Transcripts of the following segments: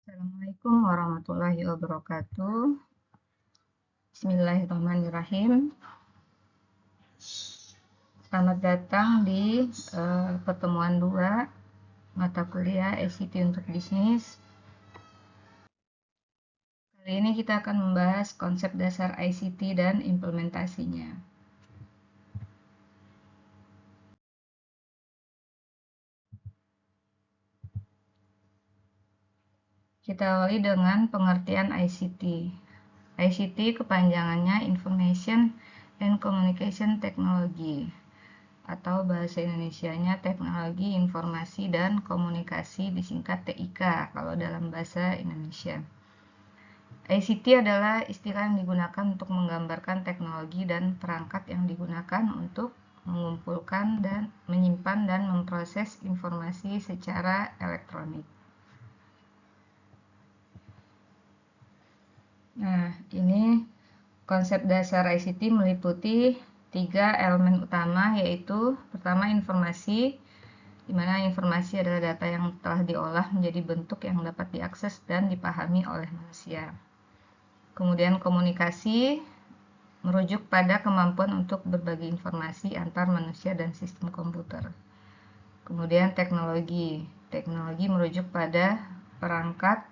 Assalamualaikum warahmatullahi wabarakatuh. Bismillahirrahmanirrahim. Selamat datang di pertemuan 2 mata kuliah ICT untuk bisnis. Kali ini kita akan membahas konsep dasar ICT dan implementasinya. Kita awali dengan pengertian ICT. ICT kepanjangannya Information and Communication Technology, atau bahasa Indonesianya Teknologi Informasi dan Komunikasi, disingkat TIK kalau dalam bahasa Indonesia. ICT adalah istilah yang digunakan untuk menggambarkan teknologi dan perangkat yang digunakan untuk mengumpulkan dan menyimpan dan memproses informasi secara elektronik. Nah, ini konsep dasar ICT meliputi 3 elemen utama, yaitu pertama informasi, di mana informasi adalah data yang telah diolah menjadi bentuk yang dapat diakses dan dipahami oleh manusia. Kemudian komunikasi merujuk pada kemampuan untuk berbagi informasi antar manusia dan sistem komputer. Kemudian teknologi merujuk pada perangkat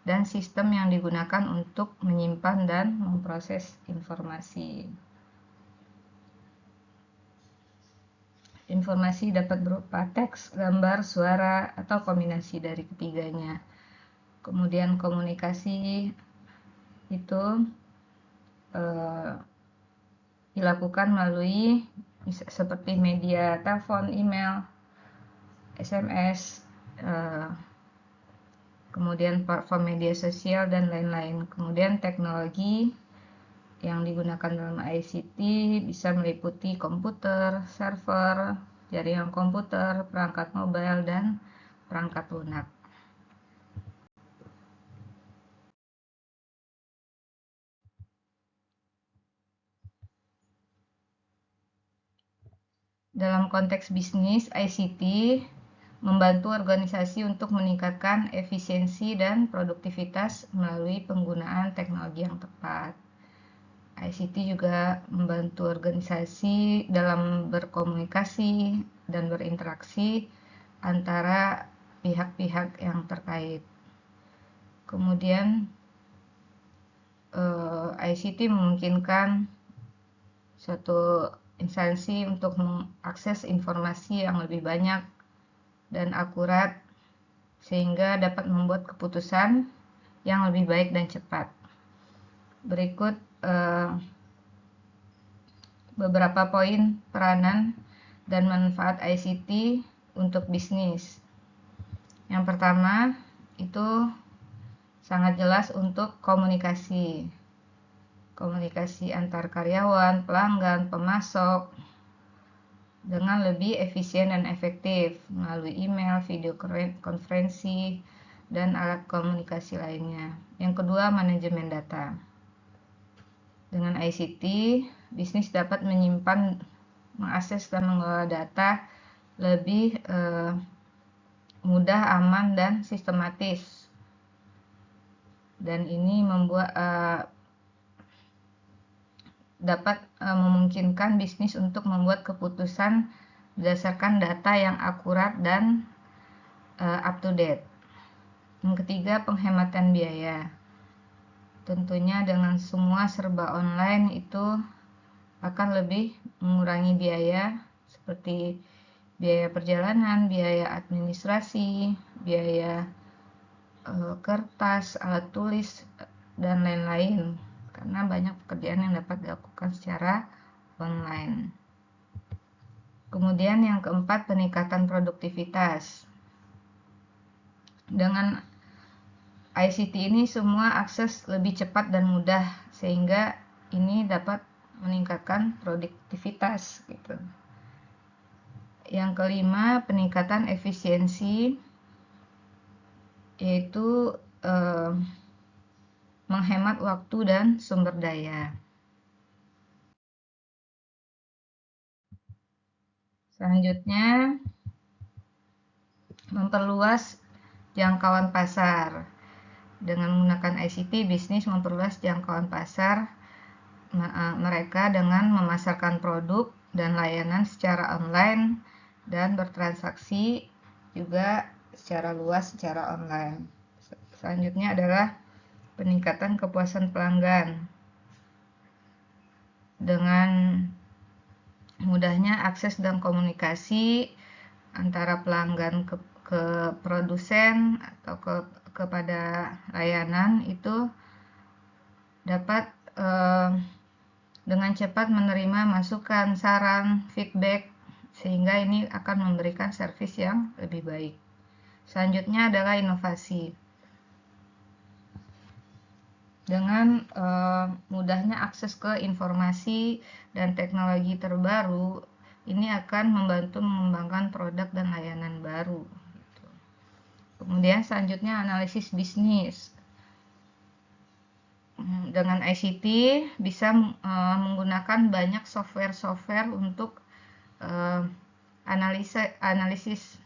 dan sistem yang digunakan untuk menyimpan dan memproses informasi. Informasi dapat berupa teks, gambar, suara, atau kombinasi dari ketiganya. Kemudian komunikasi itu dilakukan melalui seperti media telepon, email, SMS, kemudian platform media sosial, dan lain-lain. Kemudian teknologi yang digunakan dalam ICT bisa meliputi komputer, server, jaringan komputer, perangkat mobile, dan perangkat lunak. Dalam konteks bisnis, ICT membantu organisasi untuk meningkatkan efisiensi dan produktivitas melalui penggunaan teknologi yang tepat. ICT juga membantu organisasi dalam berkomunikasi dan berinteraksi antara pihak-pihak yang terkait. Kemudian ICT memungkinkan suatu instansi untuk mengakses informasi yang lebih banyak dan akurat sehingga dapat membuat keputusan yang lebih baik dan cepat. Berikut beberapa poin peranan dan manfaat ICT untuk bisnis. Yang pertama, itu sangat jelas untuk komunikasi. Komunikasi antar karyawan, pelanggan, pemasok dengan lebih efisien dan efektif melalui email, video konferensi, dan alat komunikasi lainnya. Yang kedua, manajemen data. Dengan ICT, bisnis dapat menyimpan, mengakses, dan mengelola data lebih mudah, aman, dan sistematis. Dan ini dapat memungkinkan bisnis untuk membuat keputusan berdasarkan data yang akurat dan up to date. Yang ketiga, penghematan biaya. Tentunya dengan semua serba online itu akan lebih mengurangi biaya seperti biaya perjalanan, biaya administrasi, biaya kertas, alat tulis, dan lain-lain, karena banyak pekerjaan yang dapat dilakukan secara online. Kemudian yang keempat, peningkatan produktivitas. Dengan ICT ini semua akses lebih cepat dan mudah, sehingga ini dapat meningkatkan produktivitas gitu. Yang kelima, peningkatan efisiensi, yaitu menghemat waktu dan sumber daya. Selanjutnya, memperluas jangkauan pasar. Dengan menggunakan ICT, bisnis memperluas jangkauan pasar mereka dengan memasarkan produk dan layanan secara online dan bertransaksi juga secara luas secara online. Selanjutnya adalah peningkatan kepuasan pelanggan. Dengan mudahnya akses dan komunikasi antara pelanggan ke produsen atau kepada layanan itu dapat dengan cepat menerima masukan, saran, feedback, sehingga ini akan memberikan servis yang lebih baik. Selanjutnya adalah inovasi. Dengan mudahnya akses ke informasi dan teknologi terbaru, ini akan membantu mengembangkan produk dan layanan baru. Kemudian selanjutnya analisis bisnis. Dengan ICT bisa menggunakan banyak software untuk analisis,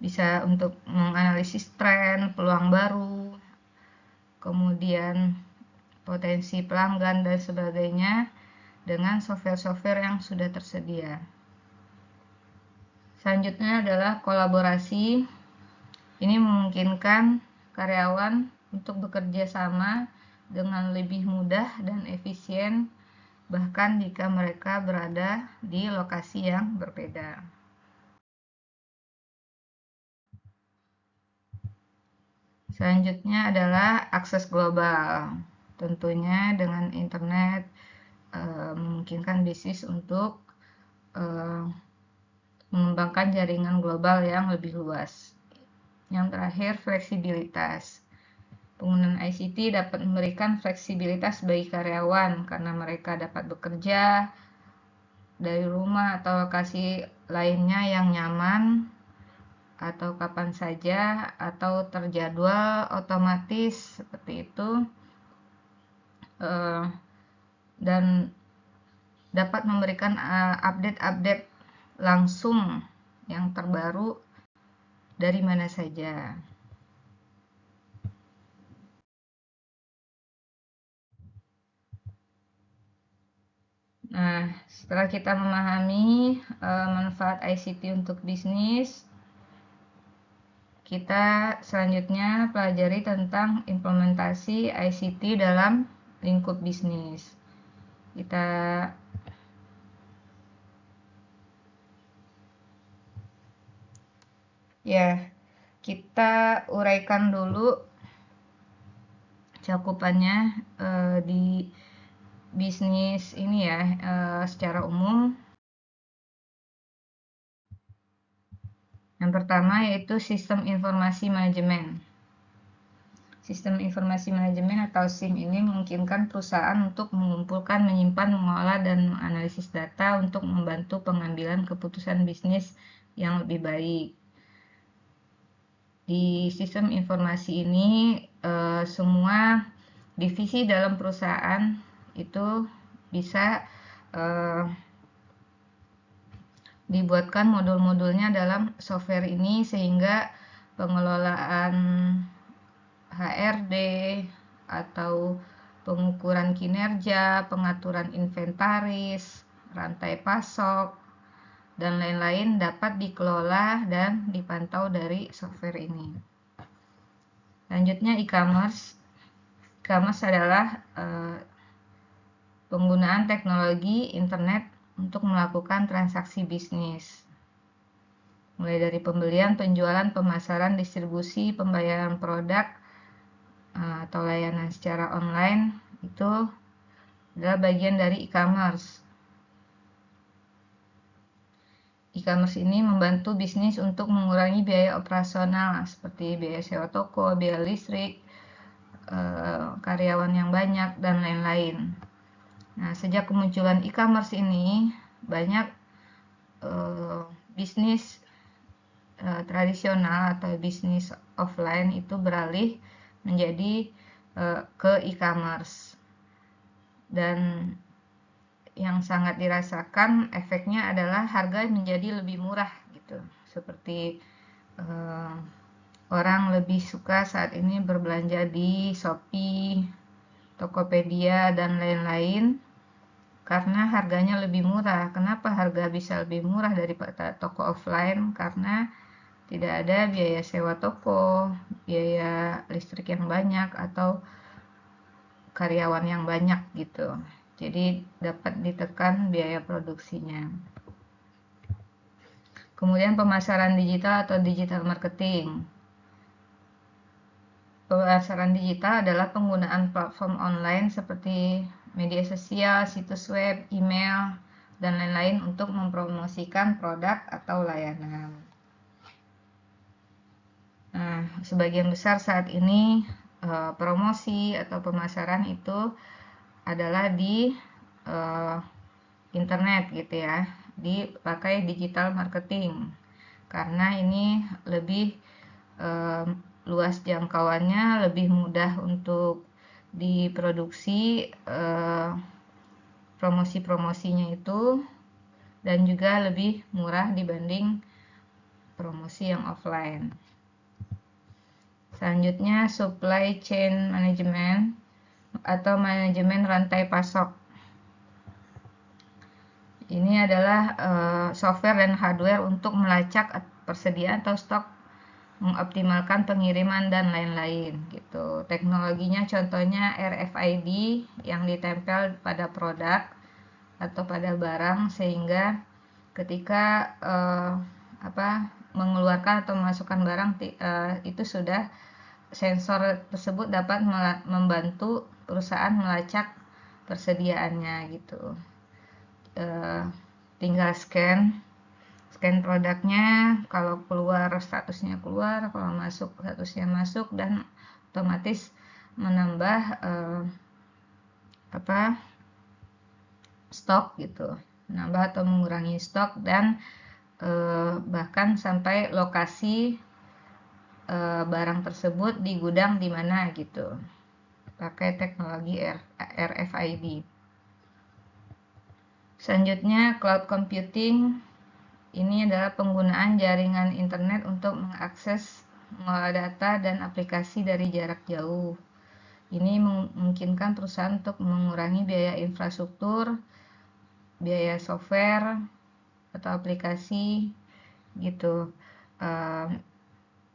bisa untuk menganalisis tren, peluang baru, kemudian potensi pelanggan dan sebagainya dengan software yang sudah tersedia. Selanjutnya adalah kolaborasi. Ini memungkinkan karyawan untuk bekerja sama dengan lebih mudah dan efisien, bahkan jika mereka berada di lokasi yang berbeda. Selanjutnya adalah akses global. Tentunya dengan internet memungkinkan bisnis untuk mengembangkan jaringan global yang lebih luas. Yang terakhir, fleksibilitas. Penggunaan ICT dapat memberikan fleksibilitas bagi karyawan karena mereka dapat bekerja dari rumah atau lokasi lainnya yang nyaman atau kapan saja atau terjadwal otomatis seperti itu, dan dapat memberikan update langsung yang terbaru dari mana saja. Nah, setelah kita memahami manfaat ICT untuk bisnis, kita selanjutnya pelajari tentang implementasi ICT dalam lingkup bisnis. Kita uraikan dulu cakupannya di bisnis ini ya, secara umum. Yang pertama yaitu sistem informasi manajemen. Sistem informasi manajemen atau SIM ini memungkinkan perusahaan untuk mengumpulkan, menyimpan, mengolah, dan menganalisis data untuk membantu pengambilan keputusan bisnis yang lebih baik. Di sistem informasi ini semua divisi dalam perusahaan itu bisa dibuatkan modul-modulnya dalam software ini sehingga pengelolaan HRD atau pengukuran kinerja, pengaturan inventaris, rantai pasok, dan lain-lain dapat dikelola dan dipantau dari software ini. Selanjutnya e-commerce. E-commerce adalah penggunaan teknologi internet untuk melakukan transaksi bisnis, mulai dari pembelian, penjualan, pemasaran, distribusi, pembayaran produk atau layanan secara online, itu adalah bagian dari e-commerce. E-commerce ini membantu bisnis untuk mengurangi biaya operasional seperti biaya sewa toko, biaya listrik, karyawan yang banyak, dan lain-lain. Nah, sejak kemunculan e-commerce ini, banyak bisnis tradisional atau bisnis offline itu beralih menjadi ke e-commerce. Dan yang sangat dirasakan efeknya adalah harga menjadi lebih murah gitu. Seperti orang lebih suka saat ini berbelanja di Shopee, Tokopedia, dan lain-lain karena harganya lebih murah. Kenapa harga bisa lebih murah daripada toko offline? Karena tidak ada biaya sewa toko, biaya listrik yang banyak, atau karyawan yang banyak gitu. Jadi dapat ditekan biaya produksinya. Kemudian pemasaran digital atau digital marketing. Pemasaran digital adalah penggunaan platform online seperti media sosial, situs web, email, dan lain-lain untuk mempromosikan produk atau layanan. Nah, sebagian besar saat ini promosi atau pemasaran itu adalah di internet gitu ya, dipakai digital marketing karena ini lebih luas jangkauannya, lebih mudah untuk diproduksi promosi-promosinya itu, dan juga lebih murah dibanding promosi yang offline. Selanjutnya supply chain management atau manajemen rantai pasok. Ini adalah software dan hardware untuk melacak persediaan atau stok, mengoptimalkan pengiriman, dan lain-lain gitu. Teknologinya contohnya RFID yang ditempel pada produk atau pada barang sehingga ketika mengeluarkan atau memasukkan barang itu sudah sensor tersebut dapat membantu perusahaan melacak persediaannya gitu. Tinggal scan produknya, kalau keluar statusnya keluar, kalau masuk statusnya masuk, dan otomatis menambah stok gitu, menambah atau mengurangi stok, dan bahkan sampai lokasi barang tersebut di gudang di mana gitu, pakai teknologi RFID. Selanjutnya cloud computing. Ini adalah penggunaan jaringan internet untuk mengakses, mengolah data, dan aplikasi dari jarak jauh. Ini memungkinkan perusahaan untuk mengurangi biaya infrastruktur, biaya software atau aplikasi gitu.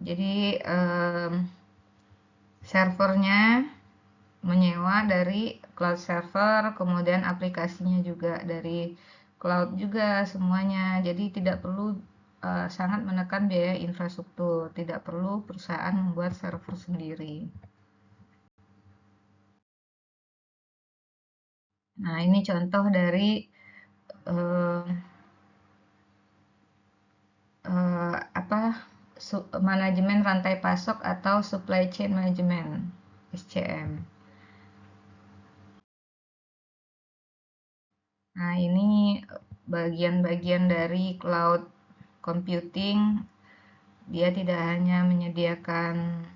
Jadi servernya menyewa dari cloud server, kemudian aplikasinya juga dari cloud juga semuanya. Jadi tidak perlu sangat menekan biaya infrastruktur, tidak perlu perusahaan membuat server sendiri. Nah, ini contoh dari manajemen rantai pasok atau supply chain management, SCM. Nah, ini bagian-bagian dari cloud computing. Dia tidak hanya menyediakan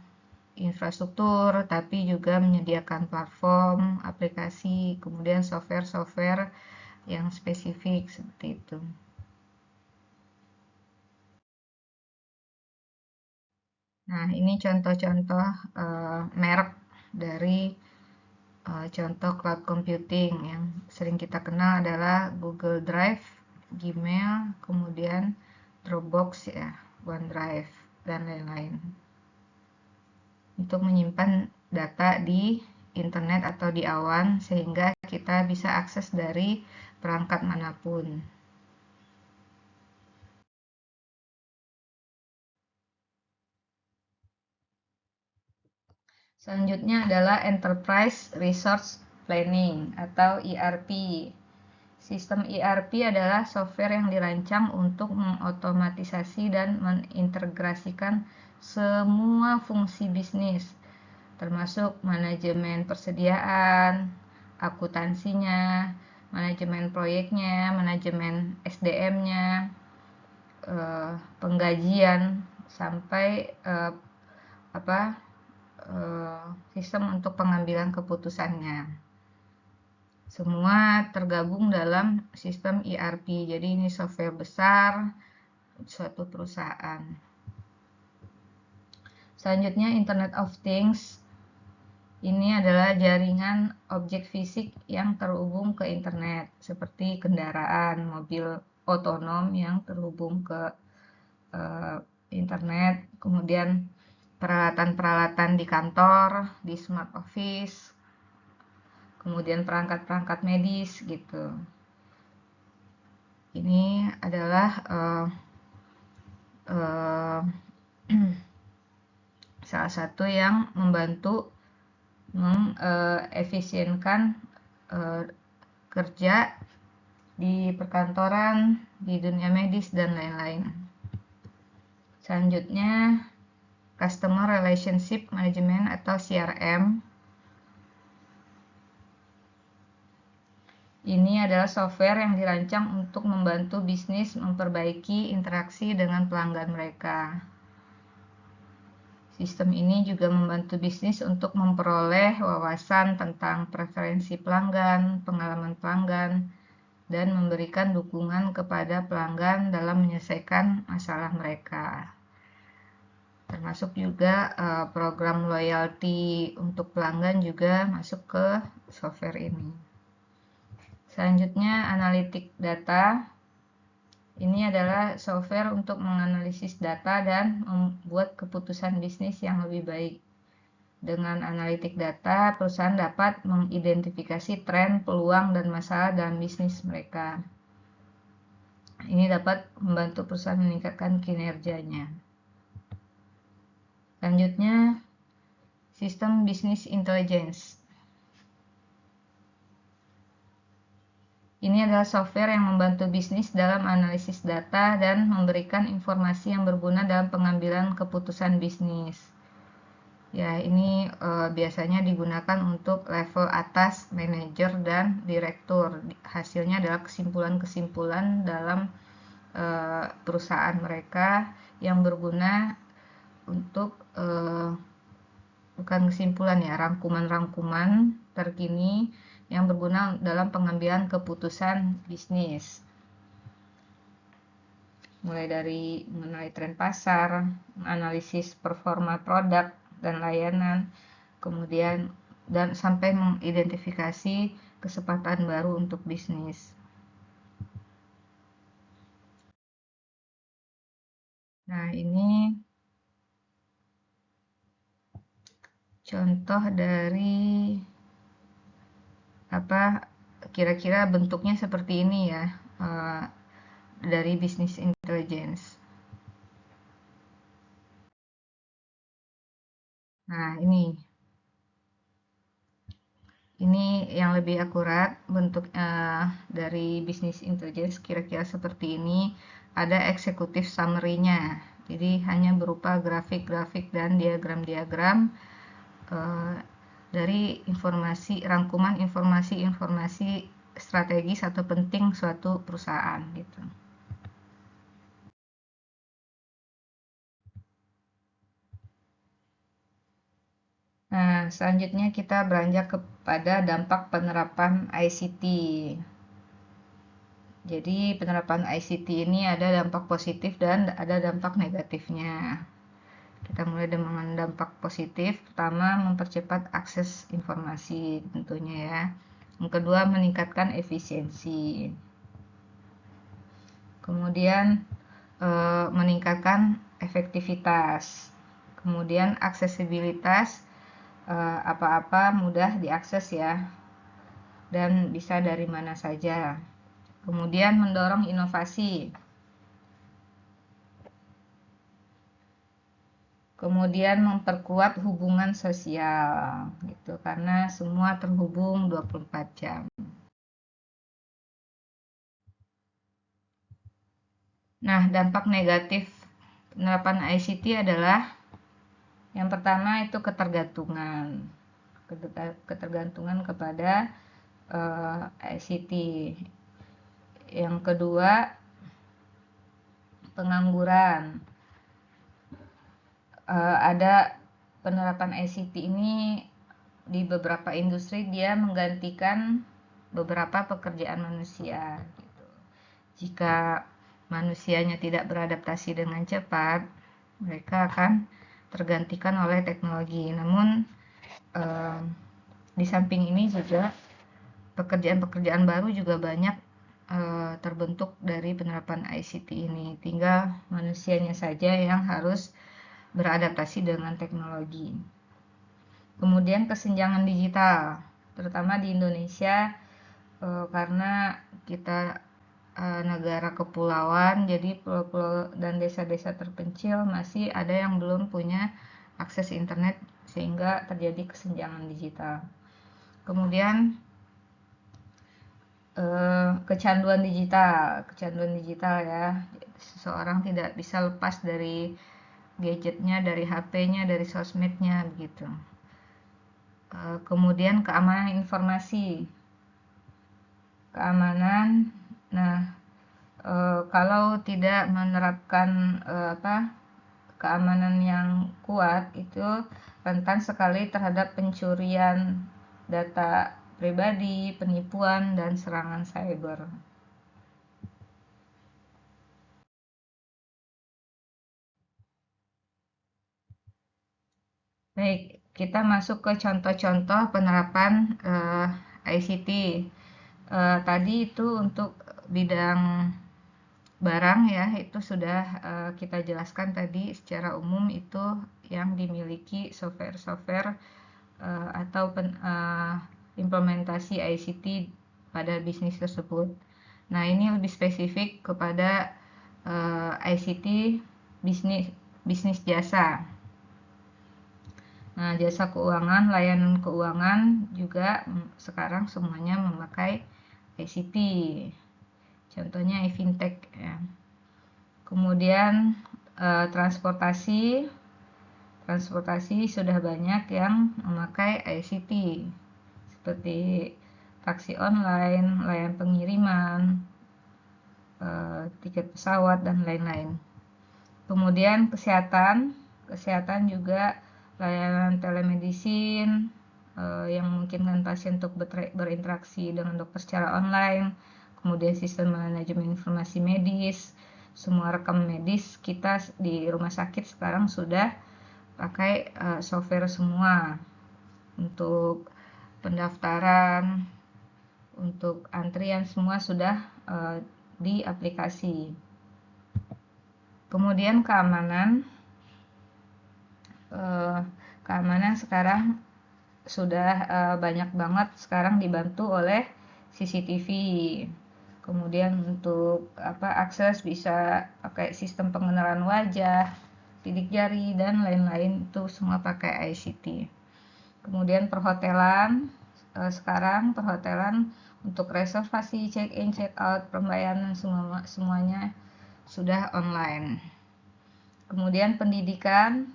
infrastruktur, tapi juga menyediakan platform, aplikasi, kemudian software-software yang spesifik seperti itu. Nah, ini contoh-contoh merek dari contoh cloud computing yang sering kita kenal adalah Google Drive, Gmail, kemudian Dropbox ya, OneDrive, dan lain-lain. Untuk menyimpan data di internet atau di awan sehingga kita bisa akses dari perangkat manapun. Selanjutnya adalah Enterprise Resource Planning atau ERP. Sistem ERP adalah software yang dirancang untuk mengotomatisasi dan mengintegrasikan semua fungsi bisnis, termasuk manajemen persediaan, akuntansinya, manajemen proyeknya, manajemen SDM-nya, penggajian, sampai sistem untuk pengambilan keputusannya. Semua tergabung dalam sistem ERP. Jadi ini software besar suatu perusahaan. Selanjutnya Internet of Things. Ini adalah jaringan objek fisik yang terhubung ke internet, seperti kendaraan, mobil otonom yang terhubung ke internet, kemudian peralatan-peralatan di kantor, di smart office, kemudian perangkat-perangkat medis gitu. Ini adalah salah satu yang membantu mengefisienkan kerja di perkantoran, di dunia medis, dan lain-lain. Selanjutnya, Customer Relationship Management atau CRM. Ini adalah software yang dirancang untuk membantu bisnis memperbaiki interaksi dengan pelanggan mereka. Sistem ini juga membantu bisnis untuk memperoleh wawasan tentang preferensi pelanggan, pengalaman pelanggan, dan memberikan dukungan kepada pelanggan dalam menyelesaikan masalah mereka. Termasuk juga program loyalty untuk pelanggan juga masuk ke software ini. Selanjutnya, analitik data. Ini adalah software untuk menganalisis data dan membuat keputusan bisnis yang lebih baik. Dengan analitik data, perusahaan dapat mengidentifikasi tren, peluang, dan masalah dalam bisnis mereka. Ini dapat membantu perusahaan meningkatkan kinerjanya. Selanjutnya, sistem bisnis intelligence. Ini adalah software yang membantu bisnis dalam analisis data dan memberikan informasi yang berguna dalam pengambilan keputusan bisnis. Ya, ini biasanya digunakan untuk level atas, manajer dan direktur. Hasilnya adalah kesimpulan-kesimpulan dalam perusahaan mereka yang berguna untuk bukan kesimpulan ya, rangkuman-rangkuman terkini yang berguna dalam pengambilan keputusan bisnis. Mulai dari mengenai tren pasar, analisis performa produk dan layanan, kemudian dan sampai mengidentifikasi kesempatan baru untuk bisnis. Nah, ini contoh dari apa kira-kira bentuknya seperti ini ya, dari business intelligence. Nah, ini yang lebih akurat bentuk dari business intelligence kira-kira seperti ini. Ada executive summary-nya, jadi hanya berupa grafik-grafik dan diagram-diagram dari informasi, rangkuman informasi-informasi strategis atau penting suatu perusahaan gitu. Nah, selanjutnya kita beranjak kepada dampak penerapan ICT. Jadi penerapan ICT ini ada dampak positif dan ada dampak negatifnya. Kita mulai dengan dampak positif. Pertama, mempercepat akses informasi tentunya ya. Yang kedua, meningkatkan efisiensi. Kemudian meningkatkan efektivitas. Kemudian aksesibilitas, apa-apa mudah diakses ya, dan bisa dari mana saja. Kemudian mendorong inovasi. Kemudian memperkuat hubungan sosial gitu, karena semua terhubung 24 jam. Nah, dampak negatif penerapan ICT adalah yang pertama itu ketergantungan kepada ICT. Yang kedua, pengangguran. Ada penerapan ICT ini di beberapa industri dia menggantikan beberapa pekerjaan manusia gitu. Jika manusianya tidak beradaptasi dengan cepat, mereka akan tergantikan oleh teknologi. Namun di samping ini juga pekerjaan-pekerjaan baru juga banyak terbentuk dari penerapan ICT ini. Tinggal manusianya saja yang harus beradaptasi dengan teknologi. Kemudian kesenjangan digital, terutama di Indonesia, karena kita negara kepulauan, jadi pulau-pulau dan desa-desa terpencil masih ada yang belum punya akses internet sehingga terjadi kesenjangan digital. Kemudian kecanduan digital ya, seseorang tidak bisa lepas dari gadgetnya, dari HP-nya, dari sosmednya begitu. Kemudian keamanan informasi, kalau tidak menerapkan keamanan yang kuat, itu rentan sekali terhadap pencurian data pribadi, penipuan, dan serangan cyber. Baik, kita masuk ke contoh-contoh penerapan ICT. Tadi itu untuk bidang barang ya, itu sudah kita jelaskan tadi secara umum, itu yang dimiliki software-software atau implementasi ICT pada bisnis tersebut. Nah, ini lebih spesifik kepada ICT bisnis jasa. Nah, jasa keuangan, layanan keuangan juga sekarang semuanya memakai ICT. Contohnya e-fintech ya. Kemudian transportasi sudah banyak yang memakai ICT seperti taksi online, layanan pengiriman, tiket pesawat, dan lain-lain. Kemudian kesehatan juga layanan telemedicine yang memungkinkan pasien untuk berinteraksi dengan dokter secara online. Kemudian sistem manajemen informasi medis, semua rekam medis kita di rumah sakit sekarang sudah pakai software semua, untuk pendaftaran, untuk antrian, semua sudah di aplikasi. Kemudian keamanan sekarang sudah banyak banget sekarang dibantu oleh CCTV. Kemudian untuk akses bisa pakai sistem pengenalan wajah, sidik jari, dan lain-lain, itu semua pakai ICT. Kemudian perhotelan, sekarang perhotelan untuk reservasi, check-in, check-out, pembayaran, semuanya sudah online. Kemudian pendidikan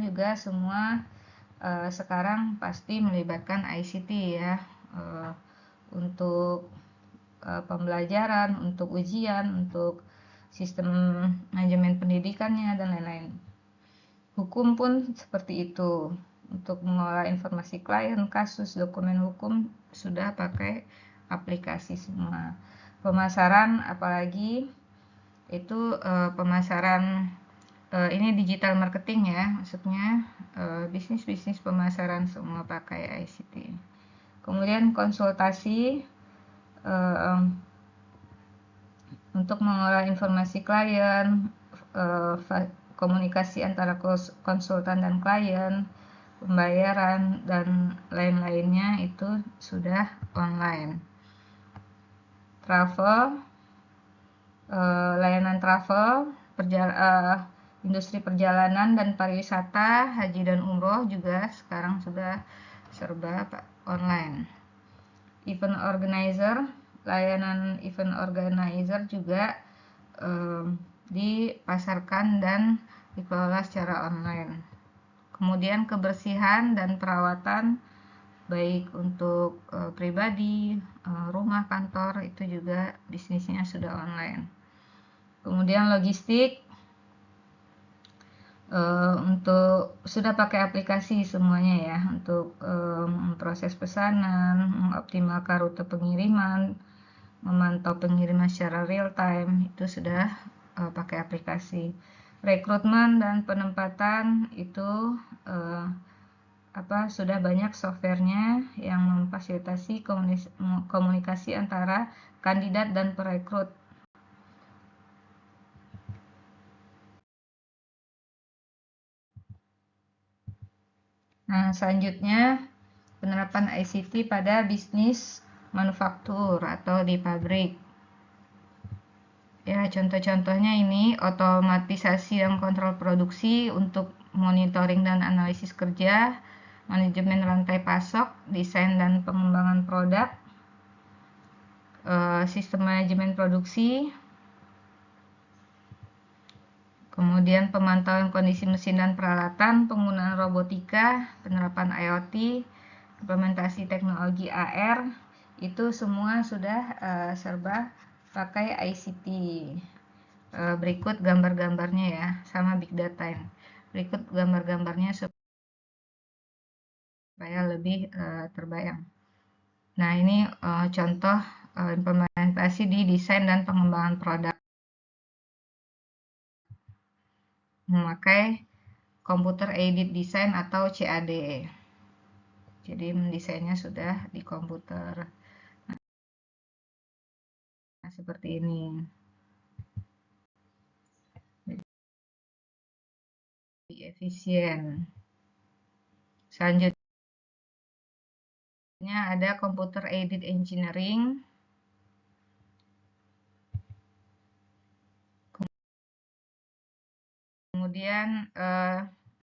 juga semua sekarang pasti melibatkan ICT ya, untuk pembelajaran, untuk ujian, untuk sistem manajemen pendidikannya, dan lain-lain. Hukum pun seperti itu, untuk mengolah informasi klien, kasus, dokumen hukum sudah pakai aplikasi semua. Pemasaran apalagi itu pemasaran ini digital marketing ya, maksudnya bisnis pemasaran semua pakai ICT. Kemudian konsultasi untuk mengolah informasi klien, komunikasi antara konsultan dan klien, pembayaran, dan lain-lainnya itu sudah online. Travel, layanan travel, industri perjalanan dan pariwisata, haji dan umroh juga sekarang sudah serba online. Event organizer, layanan event organizer juga dipasarkan dan dikelola secara online. Kemudian kebersihan dan perawatan, baik untuk pribadi, rumah, kantor, itu juga bisnisnya sudah online. Kemudian logistik, untuk sudah pakai aplikasi semuanya ya, untuk memproses pesanan, mengoptimalkan rute pengiriman, memantau pengiriman secara real time, itu sudah pakai aplikasi. rekrutmen dan penempatan itu sudah banyak softwarenya yang memfasilitasi komunikasi antara kandidat dan perekrut. Nah, selanjutnya penerapan ICT pada bisnis manufaktur atau di pabrik. Ya, contoh-contohnya ini otomatisasi dan kontrol produksi untuk monitoring dan analisis kerja, manajemen rantai pasok, desain dan pengembangan produk, sistem manajemen produksi, kemudian pemantauan kondisi mesin dan peralatan, penggunaan robotika, penerapan IoT, implementasi teknologi AR, itu semua sudah serba pakai ICT. Berikut gambar-gambarnya ya, sama big data. Berikut gambar-gambarnya supaya lebih terbayang. Nah, ini contoh implementasi di desain dan pengembangan produk. Memakai Computer Aided Design atau CAD. Jadi mendesainnya sudah di komputer. Nah, seperti ini. Jadi efisien. Selanjutnya ada Computer Aided Engineering. Kemudian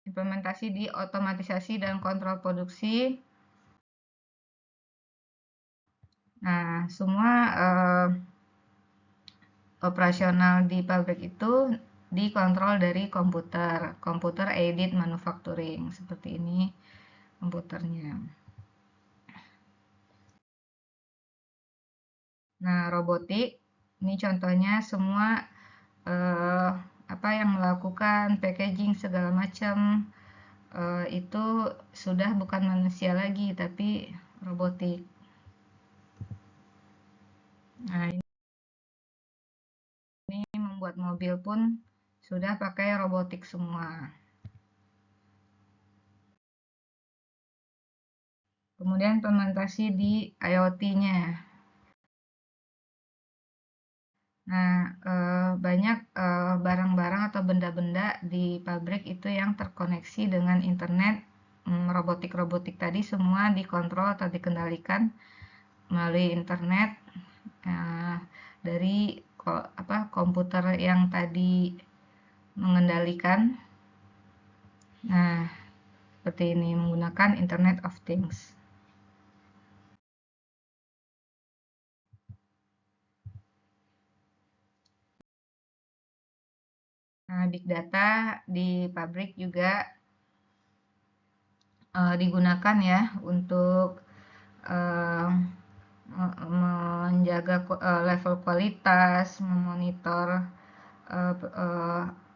implementasi di otomatisasi dan kontrol produksi. Nah, semua operasional di pabrik itu dikontrol dari Computer Aided Manufacturing. Seperti ini komputernya. Nah, robotik, ini contohnya semua yang melakukan packaging segala macam itu sudah bukan manusia lagi, tapi robotik. Nah, ini membuat mobil pun sudah pakai robotik semua. Kemudian implementasi di IoT-nya. Nah, banyak barang-barang atau benda-benda di pabrik itu yang terkoneksi dengan internet. Robotik-robotik tadi semua dikontrol atau dikendalikan melalui internet dari komputer yang tadi mengendalikan. Nah, seperti ini menggunakan Internet of Things. Nah, big data di pabrik juga digunakan ya untuk menjaga level kualitas, memonitor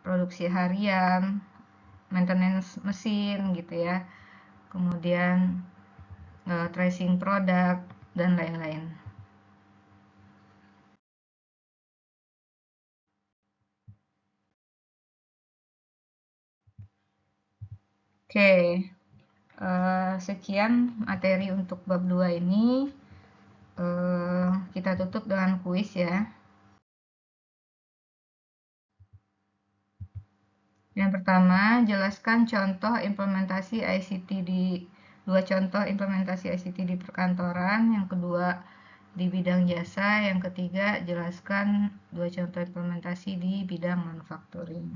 produksi harian, maintenance mesin gitu ya, kemudian tracing produk dan lain-lain. Oke, sekian materi untuk bab 2 ini. Kita tutup dengan kuis ya. Yang pertama, jelaskan contoh implementasi ICT dua contoh implementasi ICT di perkantoran. Yang kedua, di bidang jasa. Yang ketiga, jelaskan dua contoh implementasi di bidang manufacturing.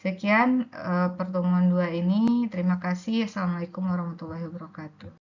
Sekian pertemuan 2 ini. Terima kasih. Assalamualaikum warahmatullahi wabarakatuh.